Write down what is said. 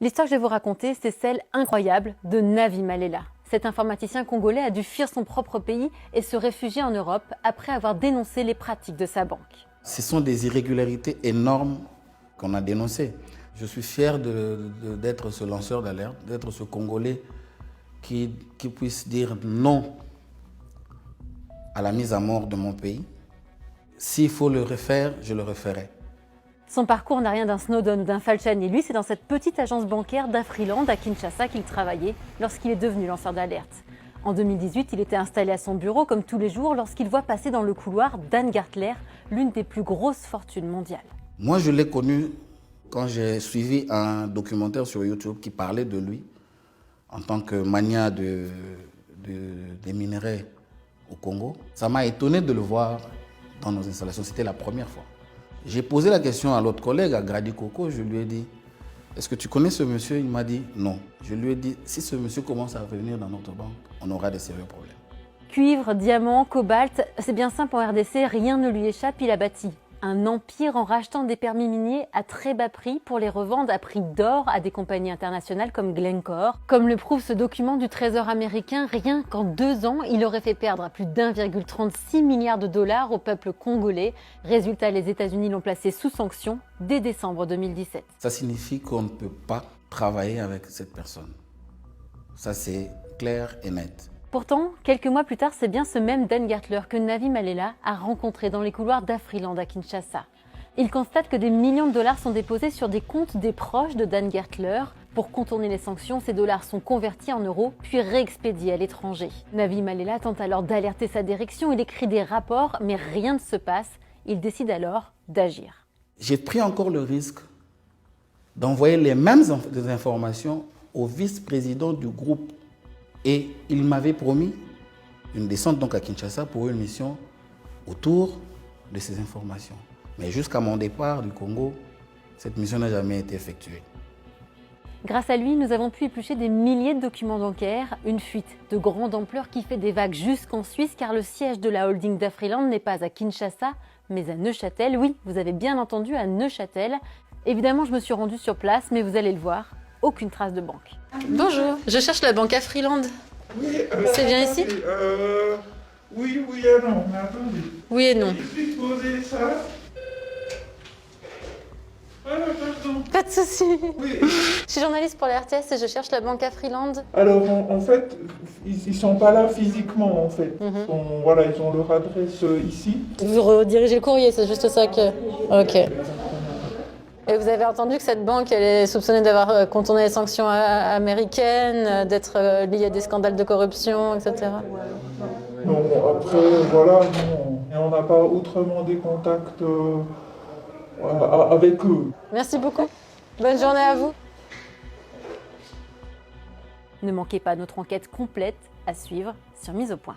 L'histoire que je vais vous raconter, c'est celle incroyable de Navi Malela. Cet informaticien congolais a dû fuir son propre pays et se réfugier en Europe après avoir dénoncé les pratiques de sa banque. Ce sont des irrégularités énormes qu'on a dénoncées. Je suis fier d'être ce lanceur d'alerte, d'être ce Congolais qui puisse dire non à la mise à mort de mon pays. S'il faut le refaire, je le referai. Son parcours n'a rien d'un Snowden ou d'un Falciani. Lui, c'est dans cette petite agence bancaire d'Afriland à Kinshasa qu'il travaillait lorsqu'il est devenu lanceur d'alerte. En 2018, il était installé à son bureau comme tous les jours lorsqu'il voit passer dans le couloir Dan Gertler, l'une des plus grosses fortunes mondiales. Moi, je l'ai connu quand j'ai suivi un documentaire sur YouTube qui parlait de lui en tant que magnat des minerais au Congo. Ça m'a étonné de le voir dans nos installations. C'était la première fois. J'ai posé la question à l'autre collègue, à Grady Coco. Je lui ai dit, est-ce que tu connais ce monsieur? Il m'a dit non. Je lui ai dit, si ce monsieur commence à venir dans notre banque, on aura des sérieux problèmes. Cuivre, diamant, cobalt, c'est bien simple en RDC, rien ne lui échappe, il a bâti un empire en rachetant des permis miniers à très bas prix pour les revendre à prix d'or à des compagnies internationales comme Glencore. Comme le prouve ce document du Trésor américain, rien qu'en 2 ans, il aurait fait perdre plus d'1,36 milliard de dollars au peuple congolais. Résultat, les États-Unis l'ont placé sous sanction dès décembre 2017. Ça signifie qu'on ne peut pas travailler avec cette personne. Ça, c'est clair et net. Pourtant, quelques mois plus tard, c'est bien ce même Dan Gertler que Navi Malela a rencontré dans les couloirs d'Afriland à Kinshasa. Il constate que des millions de dollars sont déposés sur des comptes des proches de Dan Gertler. Pour contourner les sanctions, ces dollars sont convertis en euros puis réexpédiés à l'étranger. Navi Malela tente alors d'alerter sa direction, il écrit des rapports, mais rien ne se passe. Il décide alors d'agir. J'ai pris encore le risque d'envoyer les mêmes informations au vice-président du groupe. Et il m'avait promis une descente donc à Kinshasa pour une mission autour de ces informations. Mais jusqu'à mon départ du Congo, cette mission n'a jamais été effectuée. Grâce à lui, nous avons pu éplucher des milliers de documents bancaires, une fuite de grande ampleur qui fait des vagues jusqu'en Suisse car le siège de la holding d'Afriland n'est pas à Kinshasa, mais à Neuchâtel. Oui, vous avez bien entendu, à Neuchâtel. Évidemment, je me suis rendue sur place, mais vous allez le voir, aucune trace de banque. Bonjour, je cherche la banque Afriland. Oui, c'est bien ici? Oui et non, mais attendez. Oui et non. Je vais poser ça. Pardon. Pas de souci. Oui. Je suis journaliste pour la RTS et je cherche la banque Afriland. Alors, en fait, ils sont pas là physiquement, en fait. Ils ont leur adresse ici. Vous redirigez le courrier, c'est juste ça que... Ok. Et vous avez entendu que cette banque, elle est soupçonnée d'avoir contourné les sanctions américaines, d'être liée à des scandales de corruption, etc. Non, après, voilà, non. Et on n'a pas autrement des contacts avec eux. Merci beaucoup. Bonne journée à vous. Ne manquez pas notre enquête complète à suivre sur Mise au Point.